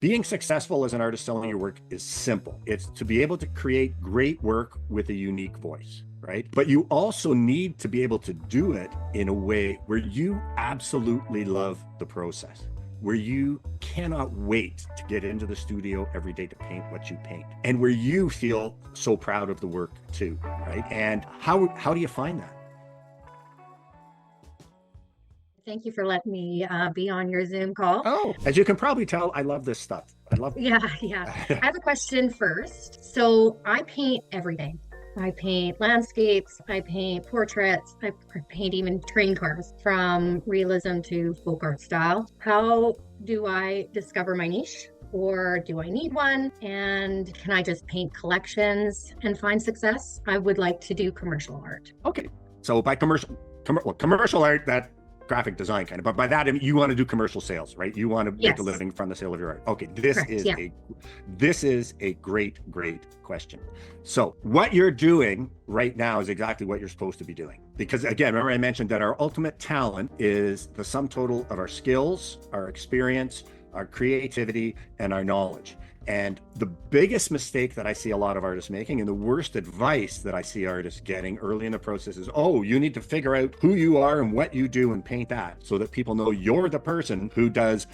Being successful as an artist selling your work is simple. It's to be able to create great work with a unique voice, right? But you also need to be able to do it in a way where you absolutely love the process, where you cannot wait to get into the studio every day to paint what you paint, and where you feel so proud of the work too, right? And how do you find that? Thank you for letting me be on your Zoom call. Oh, as you can probably tell, I love this stuff. I love Yeah, yeah. I have a question first. So I paint every day. I paint landscapes, I paint portraits, I paint even train cars from realism to folk art style. How do I discover my niche? Or do I need one? And can I just paint collections and find success? I would like to do commercial art. Okay. So by commercial art, that graphic design kind of, but by that I mean, you want to do commercial sales, right? You want to make a Yes, living from the sale of your art. Okay, correct. Yeah. this is a great question. So what you're doing right now is exactly what you're supposed to be doing, because again, remember I mentioned that our ultimate talent is the sum total of our skills, our experience, our creativity, and our knowledge. And the biggest mistake that I see a lot of artists making, and the worst advice that I see artists getting early in the process, is, oh, you need to figure out who you are and what you do and paint that so that people know you're the person who does,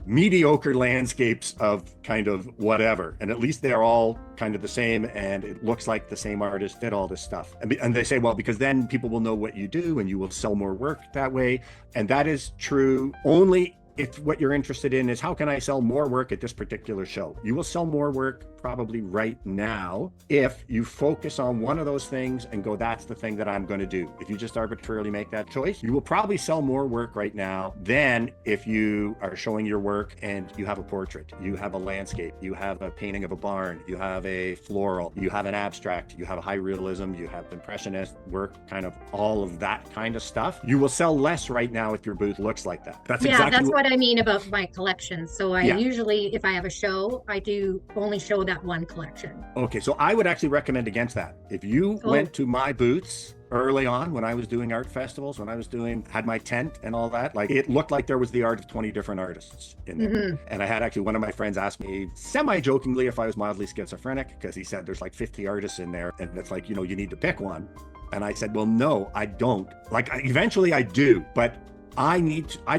mediocre landscapes of kind of whatever. And at least they're all kind of the same. And it looks like the same artist did all this stuff. And they say, well, because then people will know what you do and you will sell more work that way. And that is true only if what you're interested in is how can I sell more work at this particular show. You will sell more work probably right now if you focus on one of those things and go, that's the thing that I'm going to do. If you just arbitrarily make that choice, you will probably sell more work right now than if you are showing your work and you have a portrait, you have a landscape, you have a painting of a barn, you have a floral, you have an abstract, you have a high realism, you have impressionist work, kind of all of that kind of stuff. You will sell less right now if your booth looks like that. Yeah, that's what I mean about my collection. So I Yeah. usually, if I have a show, I do only show that one collection. Okay, so I would actually recommend against that. If you Oh, went to my booths early on when I was doing art festivals, when I was had my tent and all that, like it looked like there was the art of 20 different artists in there. hmm. And I had actually one of my friends ask me semi-jokingly if I was mildly schizophrenic, because he said there's like 50 artists in there and it's like, you need to pick one. And I said, well, no, I don't. Like eventually I do, but I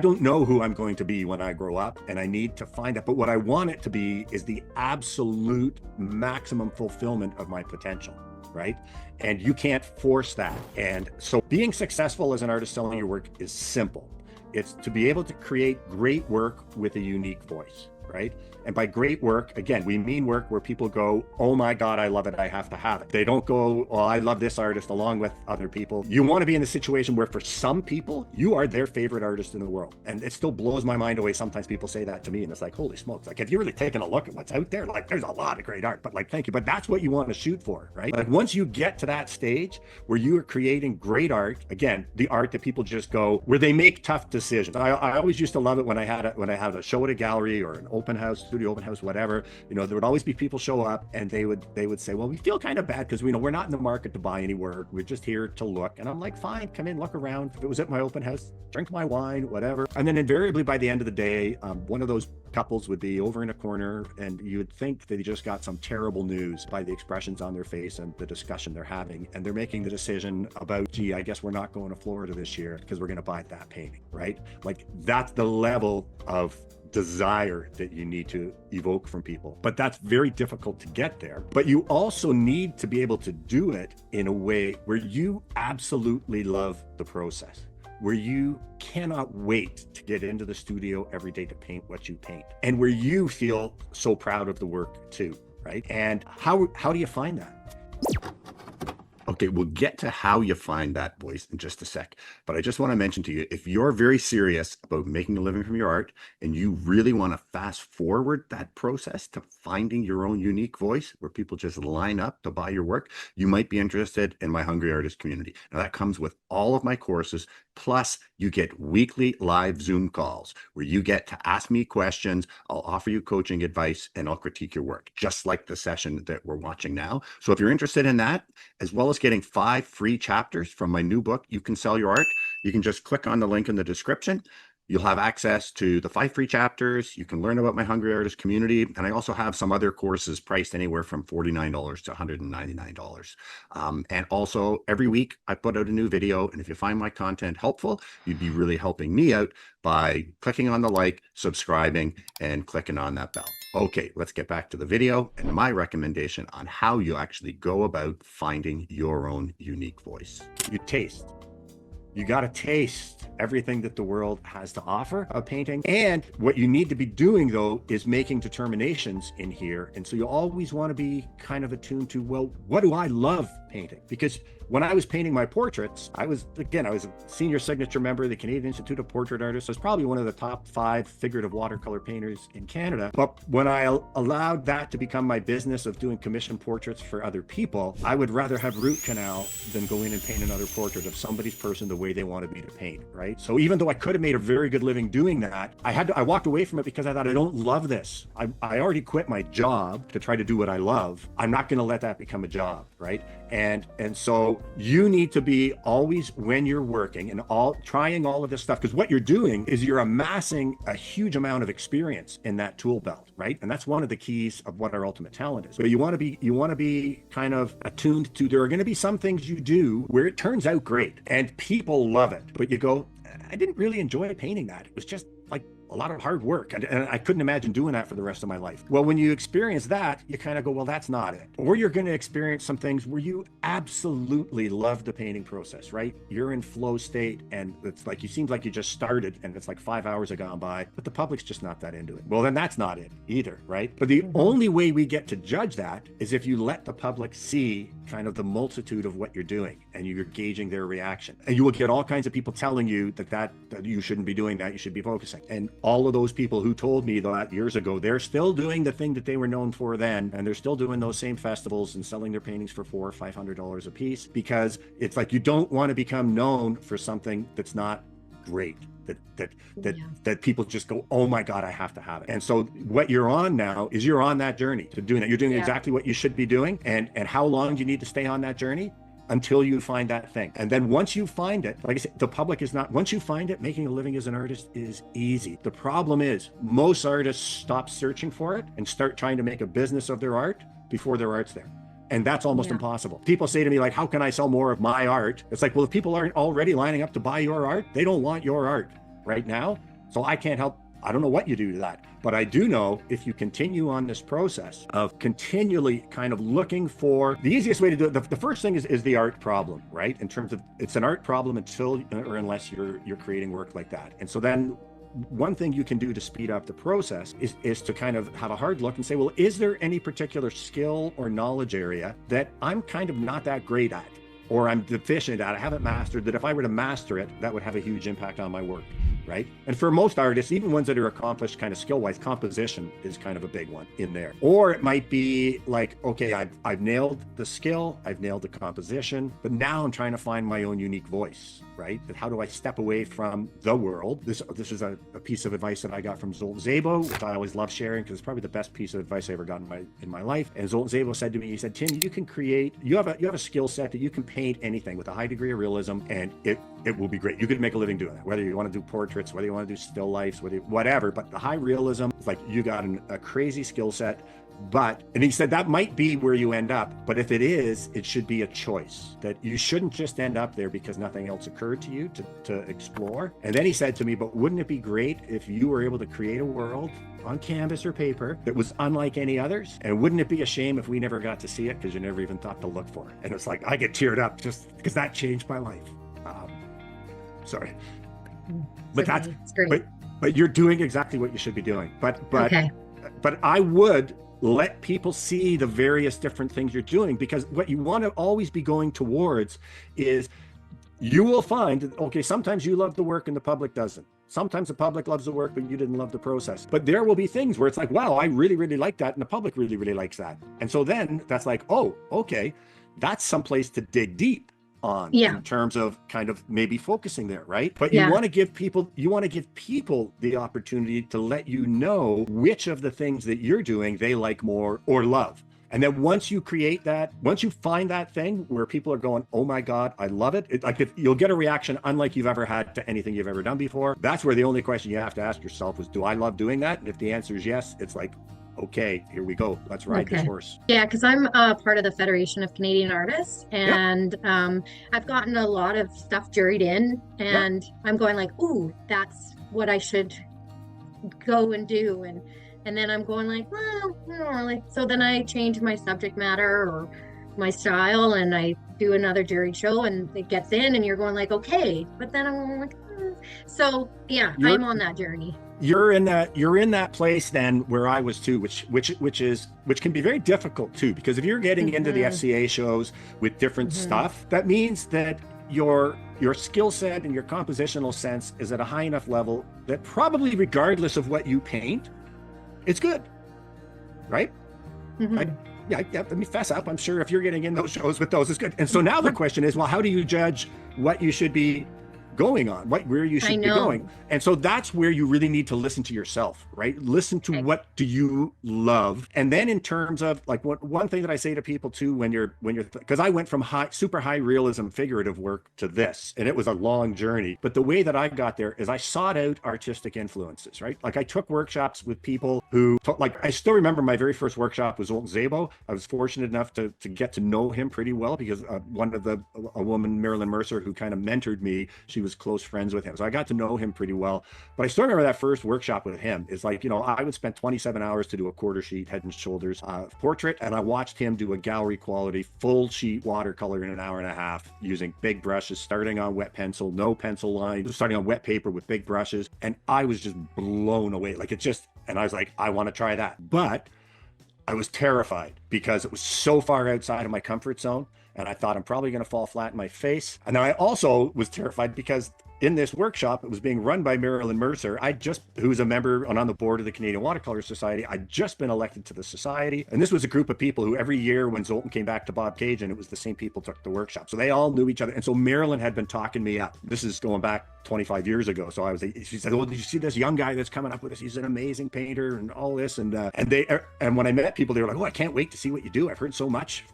don't know who I'm going to be when I grow up, and I need to find it. But what I want it to be is the absolute maximum fulfillment of my potential, right? And you can't force that. And so being successful as an artist selling your work is simple. It's to be able to create great work with a unique voice, right? And by great work, again, we mean work where people go, oh my God, I love it, I have to have it. They don't go, oh, I love this artist along with other people. You want to be in the situation where for some people, you are their favorite artist in the world. And it still blows my mind away. Sometimes people say that to me and it's like, holy smokes, like, have you really taken a look at what's out there? Like, there's a lot of great art, but like, thank you. But that's what you want to shoot for, right? But once you get to that stage where you are creating great art, again, the art that people just go, where they make tough decisions. I always used to love it when I had a show at a gallery or an open house, studio open house, whatever, there would always be people show up and they would say, well, we feel kind of bad because we're not in the market to buy any work. We're just here to look. And I'm like, fine, come in, look around. If it was at my open house, drink my wine, whatever. And then invariably by the end of the day, one of those couples would be over in a corner and you would think that they just got some terrible news by the expressions on their face and the discussion they're having. And they're making the decision about, gee, I guess we're not going to Florida this year because we're going to buy that painting, right? Like that's the level of desire that you need to evoke from people. But that's very difficult to get there. But you also need to be able to do it in a way where you absolutely love the process, where you cannot wait to get into the studio every day to paint what you paint, and where you feel so proud of the work too, right? And how do you find that? Okay, we'll get to how you find that voice in just a sec. But I just want to mention to you, if you're very serious about making a living from your art and you really want to fast forward that process to finding your own unique voice where people just line up to buy your work, you might be interested in my Hungry Artist community. Now that comes with all of my courses, plus you get weekly live Zoom calls where you get to ask me questions. I'll offer you coaching advice and I'll critique your work, just like the session that we're watching now. So if you're interested in that, as well as getting 5 free chapters from my new book, You Can Sell Your Art, you can just click on the link in the description. You'll have access to the 5 free chapters. You can learn about my Hungry Artist community. And I also have some other courses priced anywhere from $49 to $199. And also every week I put out a new video. And if you find my content helpful, you'd be really helping me out by clicking on the like, subscribing, and clicking on that bell. Okay, let's get back to the video and my recommendation on how you actually go about finding your own unique voice. You taste. You got to taste everything that the world has to offer of painting. And what you need to be doing, though, is making determinations in here. And so you always want to be kind of attuned to, well, what do I love painting? Because when I was painting my portraits, I was a senior signature member of the Canadian Institute of Portrait Artists. I was probably one of the top 5 figurative watercolor painters in Canada. But when I allowed that to become my business of doing commission portraits for other people, I would rather have root canal than go in and paint another portrait of somebody's person the way they wanted me to paint, right? So even though I could have made a very good living doing that, I walked away from it because I thought, I don't love this. I already quit my job to try to do what I love. I'm not going to let that become a job, right? And so you need to be always, when you're working and trying all of this stuff, because what you're doing is you're amassing a huge amount of experience in that tool belt, right? And that's one of the keys of what our ultimate talent is. So you want to be kind of attuned to, there are going to be some things you do where it turns out great and people love it, but you go, I didn't really enjoy painting that. It was just like a lot of hard work. And I couldn't imagine doing that for the rest of my life. Well, when you experience that, you kind of go, well, that's not it. Or you're going to experience some things where you absolutely love the painting process, right? You're in flow state and it's like, you seem like you just started and it's like 5 hours have gone by, but the public's just not that into it. Well, then that's not it either, right? But the only way we get to judge that is if you let the public see kind of the multitude of what you're doing and you're gauging their reaction. And you will get all kinds of people telling you that you shouldn't be doing that, you should be focusing. And all of those people who told me that years ago, they're still doing the thing that they were known for then, and they're still doing those same festivals and selling their paintings for $400 or $500 a piece, because it's like, you don't want to become known for something that's not great, that people just go, oh my God, I have to have it. And so what you're on now is you're on that journey to doing that. You're doing exactly what you should be doing. And how long do you need to stay on that journey? Until you find that thing. And then once you find it, like I said, the public is not, once you find it, making a living as an artist is easy. The problem is most artists stop searching for it and start trying to make a business of their art before their art's there. And that's almost impossible. People say to me, like, how can I sell more of my art? It's like, well, if people aren't already lining up to buy your art, they don't want your art right now. So I can't help. I don't know what you do to that, but I do know if you continue on this process of continually kind of looking for the easiest way to do it. The first thing is the art problem, right? In terms of, it's an art problem until or unless you're creating work like that. And so then one thing you can do to speed up the process is to kind of have a hard look and say, well, is there any particular skill or knowledge area that I'm kind of not that great at, or I'm deficient at, I haven't mastered, that if I were to master it, that would have a huge impact on my work, right? And for most artists, even ones that are accomplished kind of skill-wise, composition is kind of a big one in there. Or it might be like, okay, I've nailed the skill, I've nailed the composition, but now I'm trying to find my own unique voice, right? And how do I step away from the world? This is a piece of advice that I got from Zoltan, which I always love sharing because it's probably the best piece of advice I ever got in my life. And Zoltan said to me, he said, Tim, you can create, you have a skill set that you can paint anything with a high degree of realism, and it will be great. You could make a living doing that, whether you want to do portraits, whether you want to do still lifes, whatever. But the high realism, it's like you got a crazy skill set. And he said that might be where you end up, but if it is, it should be a choice, that you shouldn't just end up there because nothing else occurred to you to explore. And then he said to me, but wouldn't it be great if you were able to create a world on canvas or paper that was unlike any others? And wouldn't it be a shame if we never got to see it because you never even thought to look for it? And it's like, I get teared up just because that changed my life. Sorry. But that's great. But you're doing exactly what you should be doing. But I would let people see the various different things you're doing, because what you want to always be going towards is, you will find, okay, sometimes you love the work and the public doesn't. Sometimes the public loves the work, but you didn't love the process. But there will be things where it's like, wow, I really, really like that. And the public really, really likes that. And so then that's like, oh, okay, that's someplace to dig deep on in terms of kind of maybe focusing there, right? But you want to give people the opportunity to let you know which of the things that you're doing they like more or love. And then once you create that, once you find that thing where people are going, oh my God, I love it. Like if you'll get a reaction unlike you've ever had to anything you've ever done before. That's where the only question you have to ask yourself is, do I love doing that? And if the answer is yes, it's like, okay, here we go. Let's ride this Okay. horse. Yeah, because I'm part of the Federation of Canadian Artists, Yep. and I've gotten a lot of stuff juried in, Yep. and I'm going like, ooh, that's what I should go and do, and then I'm going like, well, I don't really. So then I change my subject matter or my style, and I do another jury show, and it gets in, and you're going like, okay, but then I'm like, so yeah, I'm You're on that journey. you're in that place then where I was too, which can be very difficult too, because if you're getting into the Hmm. FCA shows with different Hmm. stuff, that means that your skill set and your compositional sense is at a high enough level that probably regardless of what you paint, it's good, right? I, Hmm. yeah, let me fess up. I'm sure if you're getting in those shows with those, it's good. And so now the question is, well, how do you judge what you should be going on, where you I should be going? know. And so that's where you really need to listen to yourself, right? Listen to Okay. what do you love, and then in terms of like one thing that I say to people too, when you're because I went from super high realism figurative work to this, and it was a long journey. But the way that I got there is I sought out artistic influences, right? Like I took workshops with people who, like I still remember my very first workshop with Zoltan Zabo. I was fortunate enough to get to know him pretty well because a woman, Marilyn Mercer, who kind of mentored me, she was close friends with him. So I got to know him pretty well. But I still remember that first workshop with him. It's like, I would spend 27 hours to do a quarter sheet, head and shoulders portrait. And I watched him do a gallery quality, full sheet watercolor in an hour and a half using big brushes, starting on wet pencil, no pencil line, starting on wet paper with big brushes. And I was just blown away. And I was like, I want to try that. But I was terrified because it was so far outside of my comfort zone. And I thought I'm probably going to fall flat in my face. And then I also was terrified because in this workshop, it was being run by Marilyn Mercer. Who's a member and on the board of the Canadian Watercolor Society. I'd just been elected to the society. And this was a group of people who every year when Zoltan came back to Bob Cage, and it was the same people took the workshop. So they all knew each other. And so Marilyn had been talking me up. This is going back 25 years ago. So she said, well, did you see this young guy that's coming up with us? He's an amazing painter and all this. And when I met people, they were like, oh, I can't wait to see what you do. I've heard so much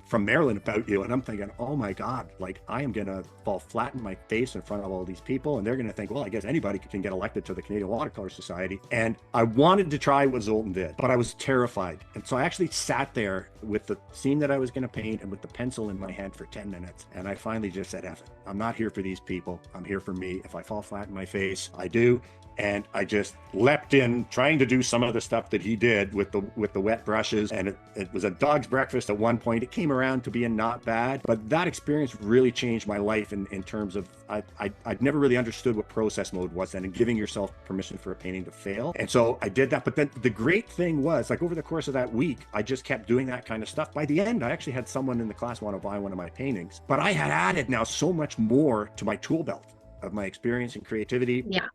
from Marilyn about you. And I'm thinking, oh my God, like I am going to fall flat in my face in front of all these people. And they're going to think, well, I guess anybody can get elected to the Canadian Watercolor Society. And I wanted to try what Zoltan did, but I was terrified. And so I actually sat there with the scene that I was going to paint and with the pencil in my hand for 10 minutes. And I finally just said, F it. I'm not here for these people. I'm here for me. If I fall flat in my face, I do. And I just leapt in trying to do some of the stuff that he did with the wet brushes. And it was a dog's breakfast at one point. It came around to being not bad, but that experience really changed my life in terms of I'd never really understood what process mode was then, and giving yourself permission for a painting to fail. And so I did that. But then the great thing was, like, over the course of that week, I just kept doing that kind of stuff. By the end, I actually had someone in the class want to buy one of my paintings, but I had added now so much more to my tool belt of my experience and creativity. Yeah.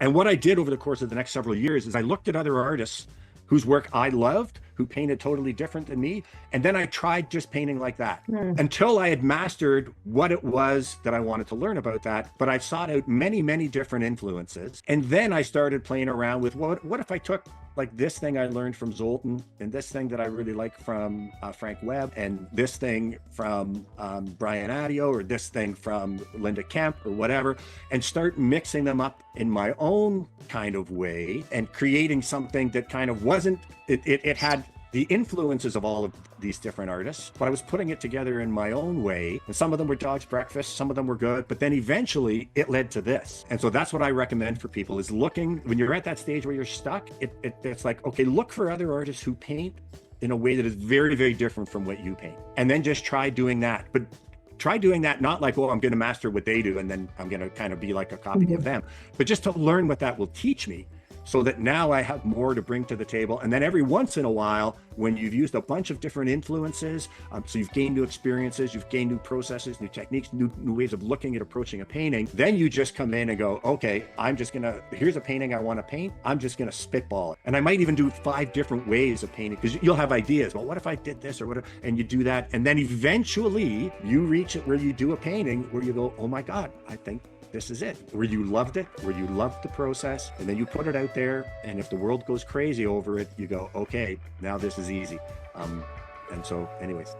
And what I did over the course of the next several years is I looked at other artists whose work I loved, who painted totally different than me. And then I tried just painting like that until I had mastered what it was that I wanted to learn about that. But I sought out many, many different influences. And then I started playing around with what if I took like this thing I learned from Zoltan, and this thing that I really like from Frank Webb, and this thing from Brian Adio, or this thing from Linda Kemp, or whatever, and start mixing them up in my own kind of way and creating something that kind of wasn't, it had the influences of all of these different artists, but I was putting it together in my own way. And some of them were dog's breakfast, some of them were good, but then eventually it led to this. And so that's what I recommend for people, is looking, when you're at that stage where you're stuck, it's like, okay, look for other artists who paint in a way that is very, very different from what you paint. And then just try doing that. But try doing that not like, oh, I'm going to master what they do and then I'm going to kind of be like a copy of them, but just to learn what that will teach me, so that now I have more to bring to the table. And then every once in a while, when you've used a bunch of different influences, so you've gained new experiences, you've gained new processes, new techniques, new ways of looking at approaching a painting, then you just come in and go, okay, here's a painting I want to paint. I'm just going to spitball it. And I might even do 5 different ways of painting, because you'll have ideas. Well, what if I did this or whatever? And you do that. And then eventually you reach it where you do a painting where you go, oh my God, I think this is it, where you loved it, where you loved the process, and then you put it out there. And if the world goes crazy over it, you go, okay, now this is easy. And so anyways,